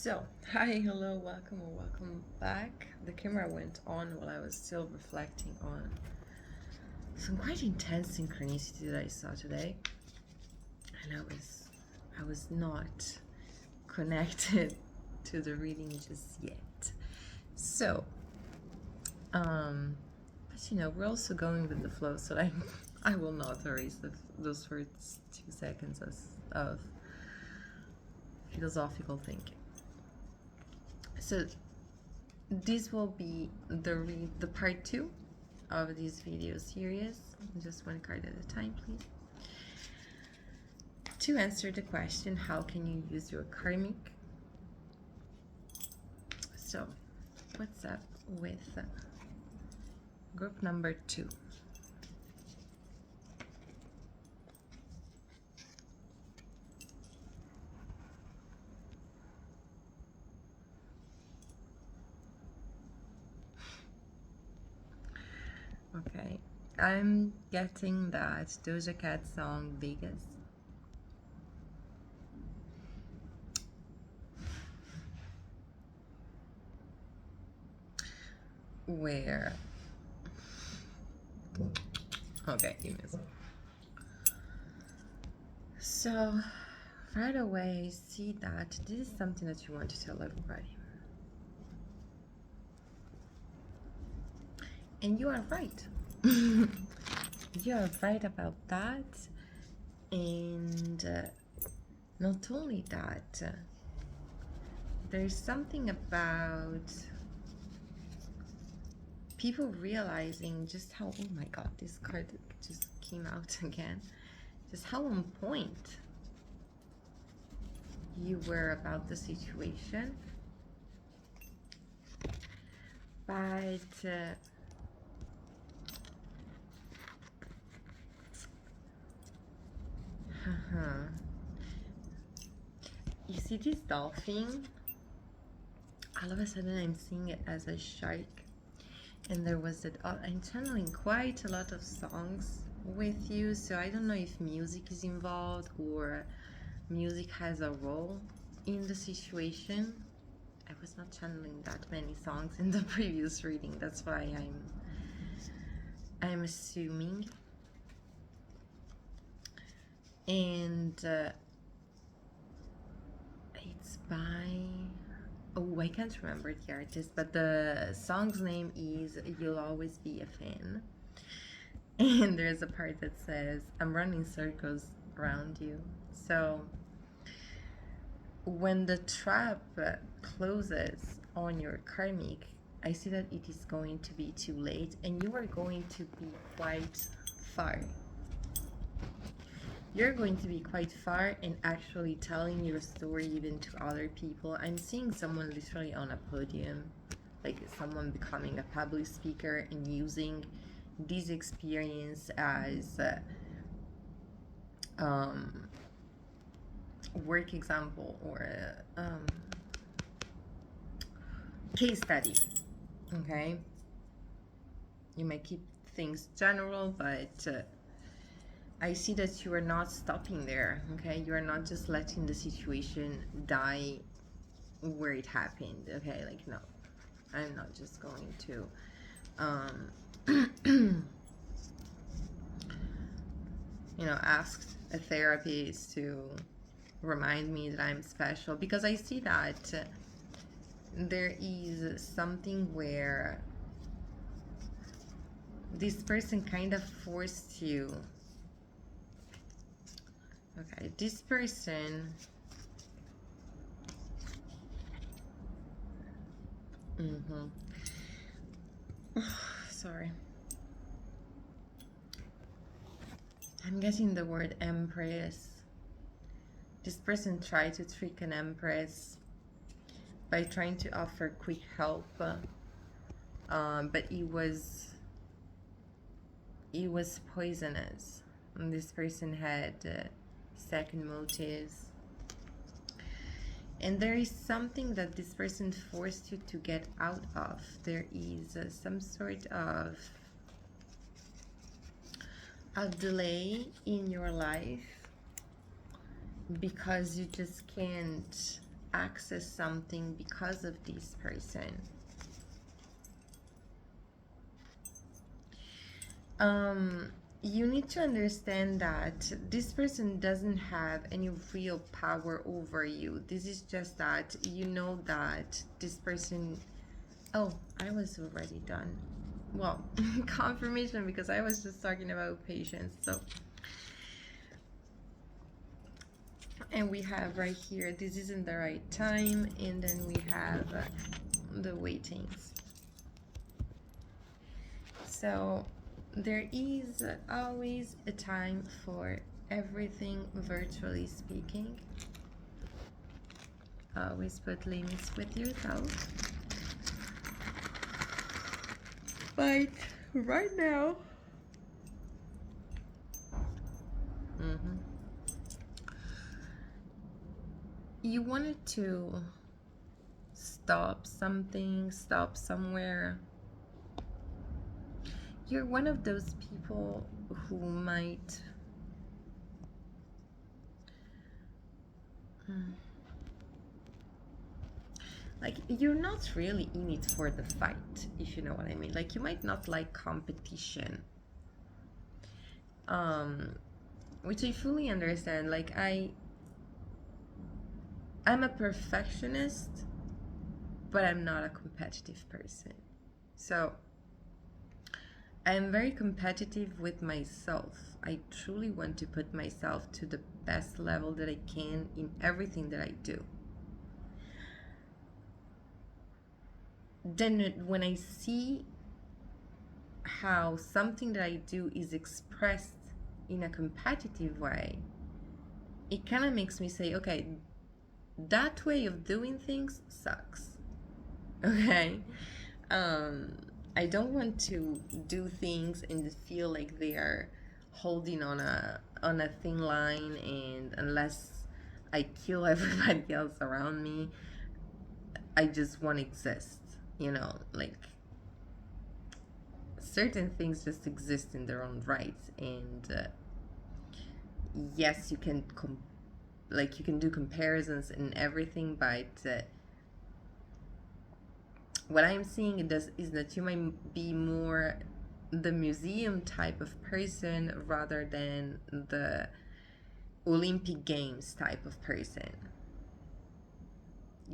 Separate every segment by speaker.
Speaker 1: So, hi, hello, welcome or welcome back. The camera went on while I was still reflecting on some quite intense synchronicity that I saw today, and I was not connected to the reading just yet. So, but we're also going with the flow, so I will not erase those first 2 seconds of philosophical thinking. So this will be the part 2 of this video series. Just one card at a time, please. To answer the question, how can you use your karmic? So, what's up with group number 2? Okay, I'm getting that Doja Cat song Vegas. Where? Okay, give me a second. So, right away, see that this is something that you want to tell everybody. And you are right. You are right about that. And not only that, there's something about people realizing just how, oh my god, this card just came out again, just how on point you were about the situation. But you see this dolphin, all of a sudden I'm seeing it as a shark, and there was that I'm channeling quite a lot of songs with you, so I don't know if music is involved or music has a role in the situation. I was not channeling that many songs in the previous reading, that's why I'm assuming. And it's by, oh, I can't remember the artist, but the song's name is You'll Always Be a Fan. And there's a part that says, I'm running circles around you. So when the trap closes on your karmic, I see that it is going to be too late, and you are going to be quite far. You're going to be quite far in actually telling your story even to other people. I'm seeing someone literally on a podium, like someone becoming a public speaker and using this experience as work example or case study. Okay, you may keep things general, but I see that you are not stopping there. Okay, you are not just letting the situation die where it happened. Okay, like, no, I'm not just going to ask a therapist to remind me that I'm special, because I see that there is something where this person kind of forced you. Okay, this person sorry, I'm getting the word empress. This person tried to trick an empress by trying to offer quick help, but it was poisonous, and this person had second motives, and there is something that this person forced you to get out of. There is some sort of a delay in your life because you just can't access something because of this person. You need to understand that this person doesn't have any real power over you. This is just that you know that this person... Oh, I was already done. Well, confirmation, because I was just talking about patience. So, and we have right here, this isn't the right time, and then we have the waitings. So there is always a time for everything, virtually speaking. Always put limits with yourself. But right now, you wanted to stop something, stop somewhere. You're one of those people who might like, you're not really in it for the fight, if you know what I mean. Like, you might not like competition, which I fully understand. Like, I'm a perfectionist, but I'm not a competitive person. So I'm very competitive with myself. I truly want to put myself to the best level that I can in everything that I do. Then when I see how something that I do is expressed in a competitive way, it kind of makes me say, okay, that way of doing things sucks. Okay? I don't want to do things and feel like they are holding on a thin line, and unless I kill everybody else around me, I just won't exist. You know, like, certain things just exist in their own rights, and yes, you can you can do comparisons and everything, but what I'm seeing is that you might be more the museum type of person rather than the Olympic Games type of person.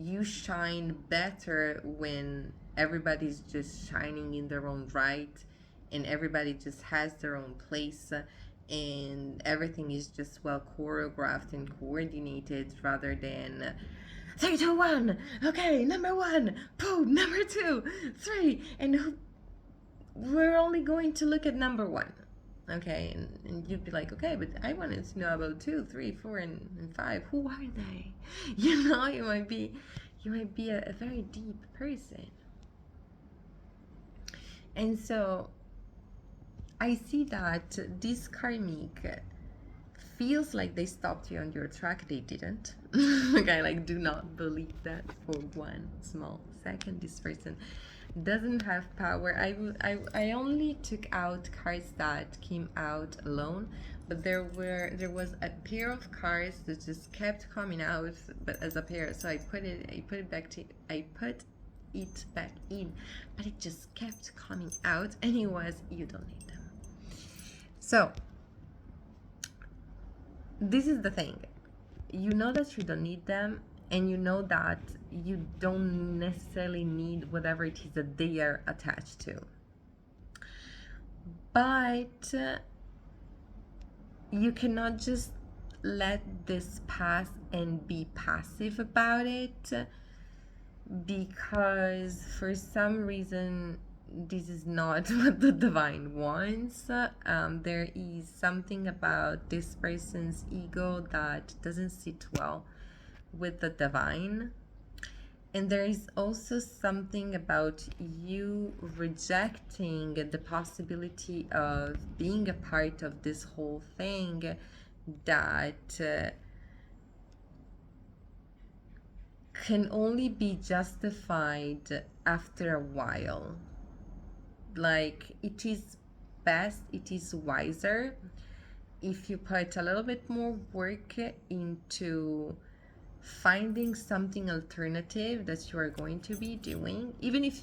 Speaker 1: You shine better when everybody's just shining in their own right, and everybody just has their own place, and everything is just well choreographed and coordinated, rather than 3, 2, 1. Okay, number 1. Boom, number 2, 3, and we're only going to look at number 1. Okay, and you'd be like, okay, but I wanted to know about 2, 3, 4, and 5. Who are they? You know, you might be a very deep person. And so I see that this karmic feels like they stopped you on your track. They didn't. Okay, like, do not believe that for one small second. This person doesn't have power. I only took out cards that came out alone, but there was a pair of cards that just kept coming out, but as a pair. So I put it back in, but it just kept coming out, and it was, you don't need them. So this is the thing. You know that you don't need them, and you know that you don't necessarily need whatever it is that they are attached to. But you cannot just let this pass and be passive about it, because for some reason this is not what the divine wants. There is something about this person's ego that doesn't sit well with the divine, and there is also something about you rejecting the possibility of being a part of this whole thing that can only be justified after a while. Like, it is best, it is wiser if you put a little bit more work into finding something alternative that you are going to be doing, even if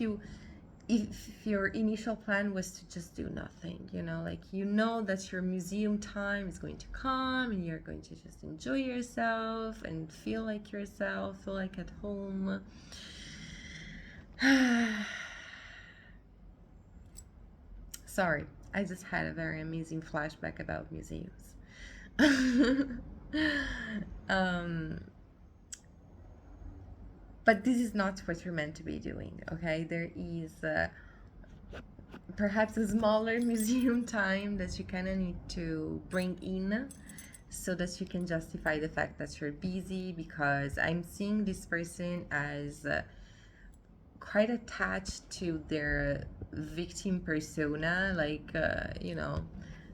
Speaker 1: your initial plan was to just do nothing, you know, like, you know that your museum time is going to come and you're going to just enjoy yourself and feel like yourself, feel like at home. Sorry, I just had a very amazing flashback about museums. But this is not what you're meant to be doing, okay? There is perhaps a smaller museum time that you kind of need to bring in so that you can justify the fact that you're busy, because I'm seeing this person as quite attached to their victim persona, like, you know,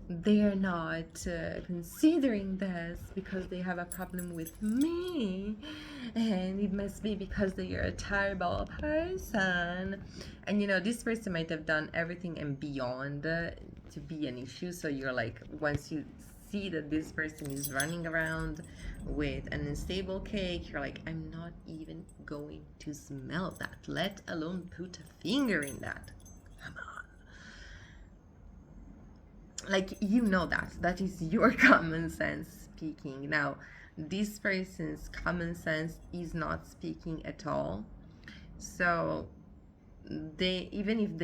Speaker 1: they're not considering this because they have a problem with me, and it must be because they are a terrible person. And you know, this person might have done everything and beyond to be an issue. So you're like, once you see that this person is running around with an unstable cake, you're like, I'm not even going to smell that, let alone put a finger in that. Come on. Like, you know, that is your common sense speaking. Now, this person's common sense is not speaking at all. So they, even if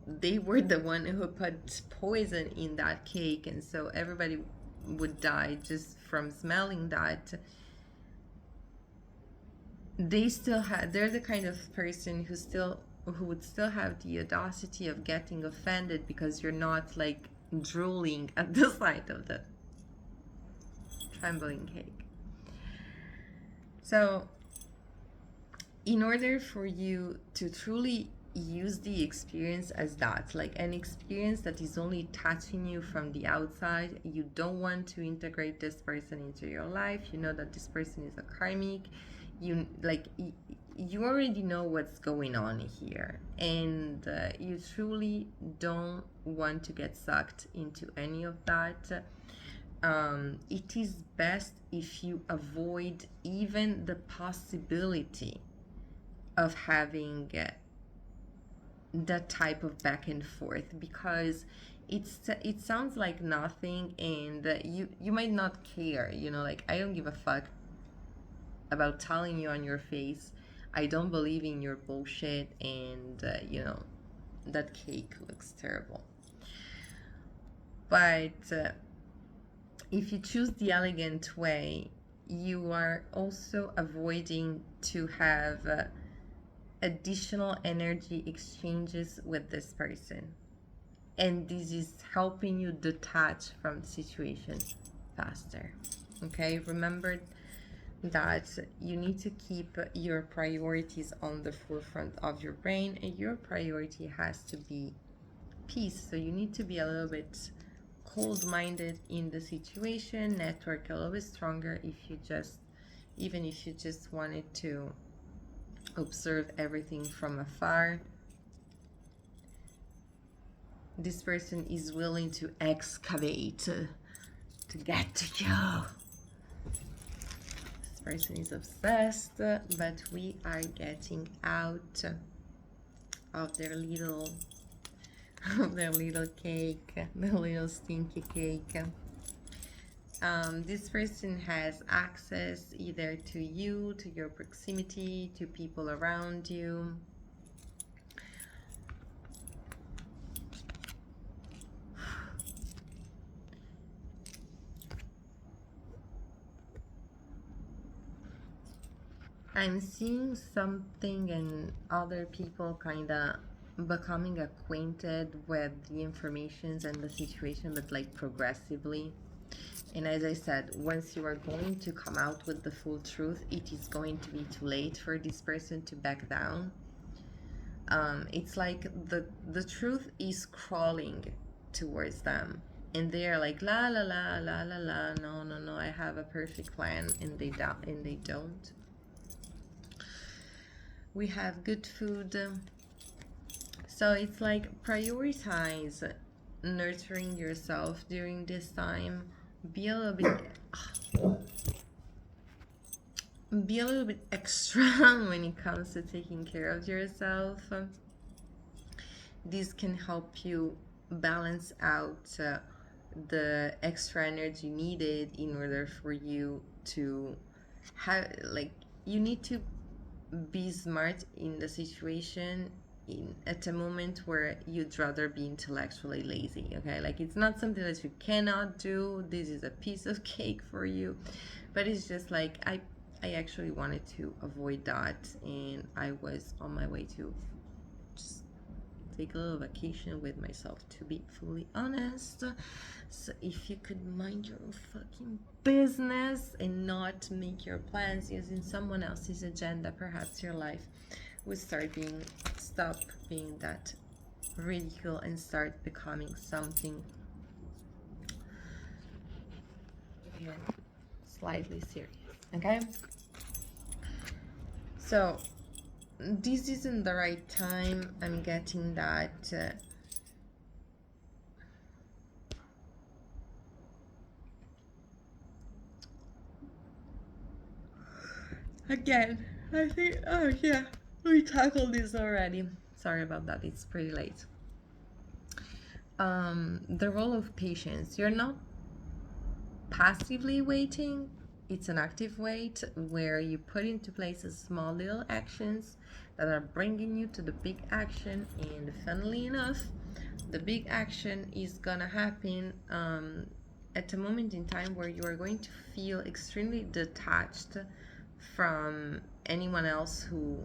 Speaker 1: they were the one who put poison in that cake, and so everybody would die just from smelling that, they're the kind of person who would still have the audacity of getting offended because you're not like drooling at the sight of the trembling cake. So in order for you to truly use the experience as that, like an experience that is only touching you from the outside, you don't want to integrate this person into your life, you know that this person is a karmic, you already know what's going on here, and you truly don't want to get sucked into any of that. It is best if you avoid even the possibility of having that type of back and forth, because it sounds like nothing, and you might not care, you know, like, I don't give a fuck about telling you on your face I don't believe in your bullshit, and you know, that cake looks terrible. But if you choose the elegant way, you are also avoiding to have additional energy exchanges with this person, and this is helping you detach from the situation faster. Okay, remember that you need to keep your priorities on the forefront of your brain, and your priority has to be peace. So you need to be a little bit cold-minded in the situation, network a little bit stronger even if you just wanted to observe everything from afar. This person is willing to excavate to get to you. This person is obsessed, but we are getting out of their little cake, the little stinky cake. This person has access either to you, to your proximity, to people around you. I'm seeing something and other people kind of becoming acquainted with the informations and the situation, but like progressively. And as I said, once you are going to come out with the full truth, it is going to be too late for this person to back down. It's like the truth is crawling towards them, and they're like, la la la la la la, no, I have a perfect plan, and they don't. We have good food. So it's like, prioritize nurturing yourself during this time. Be a little bit be a little bit extra when it comes to taking care of yourself. This can help you balance out the extra energy needed in order for you to have, like, you need to be smart in the situation in at a moment where you'd rather be intellectually lazy. Okay, like, it's not something that you cannot do, this is a piece of cake for you, but it's just like I actually wanted to avoid that, and I was on my way to just take a little vacation with myself, to be fully honest. So if you could mind your own fucking business and not make your plans using someone else's agenda, perhaps your life would stop being that ridicule and start becoming something again slightly serious. Okay, so this isn't the right time. I'm getting that again. I think, oh yeah, we tackled this already. Sorry about that, it's pretty late. The role of patience. You're not passively waiting, it's an active wait where you put into place small little actions that are bringing you to the big action, and funnily enough, the big action is gonna happen at a moment in time where you are going to feel extremely detached from anyone else who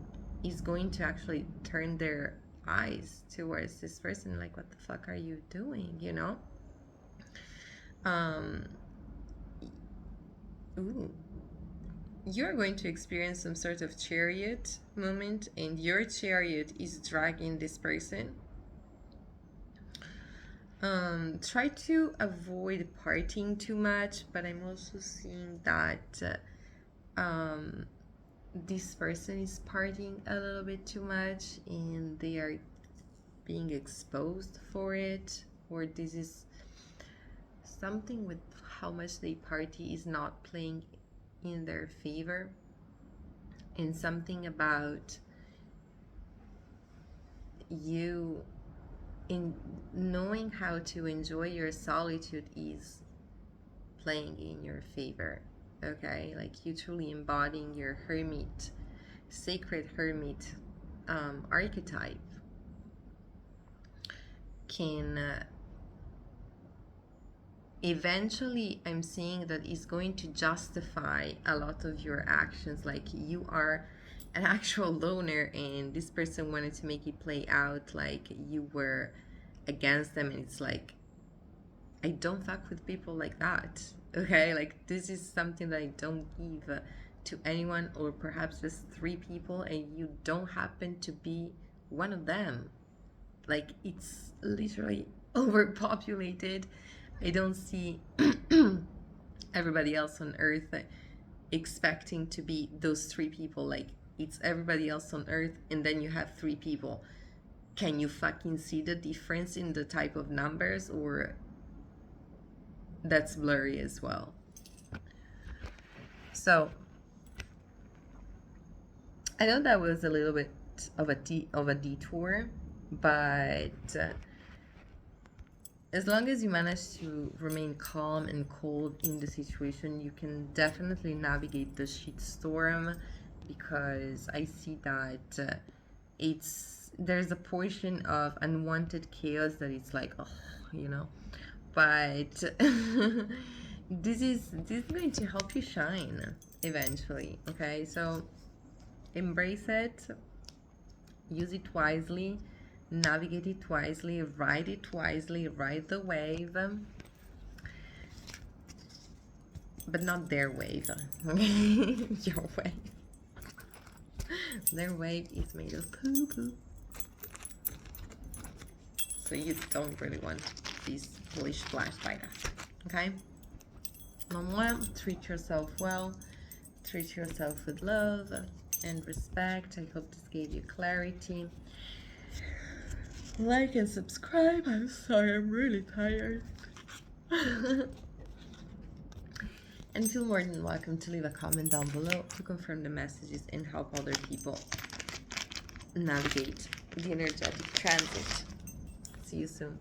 Speaker 1: is going to actually turn their eyes towards this person, like, what the fuck are you doing, you know? Ooh, you're going to experience some sort of chariot moment, and your chariot is dragging this person. Try to avoid partying too much, but I'm also seeing that this person is partying a little bit too much, and they are being exposed for it, or this is something with how much they party is not playing in their favor, and something about you in knowing how to enjoy your solitude is playing in your favor. Okay, like, you truly embodying your hermit, sacred hermit archetype can eventually, I'm seeing that is going to justify a lot of your actions. Like, you are an actual loner, and this person wanted to make it play out like you were against them, and it's like, I don't fuck with people like that. Okay, like, this is something that I don't give to anyone, or perhaps just 3 people, and you don't happen to be one of them. Like, it's literally overpopulated. I don't see everybody else on earth expecting to be those 3 people. Like, it's everybody else on earth, and then you have 3 people. Can you fucking see the difference in the type of numbers, or that's blurry as well? So I know that was a little bit of a detour, but as long as you manage to remain calm and cold in the situation, you can definitely navigate the shitstorm, because I see that there's a portion of unwanted chaos that it's like, oh, you know, but this is going to help you shine eventually. Okay, so embrace it, use it wisely, navigate it wisely, ride it wisely, ride the wave, but not their wave. Your wave. Their wave is made of poo-poo, so you don't really want to be splashed by that. Okay, no more. Treat yourself well, treat yourself with love and respect. I hope this gave you clarity. Like and subscribe. I'm sorry, I'm really tired. And And feel more than welcome to leave a comment down below to confirm the messages and help other people navigate the energetic transit. See you soon.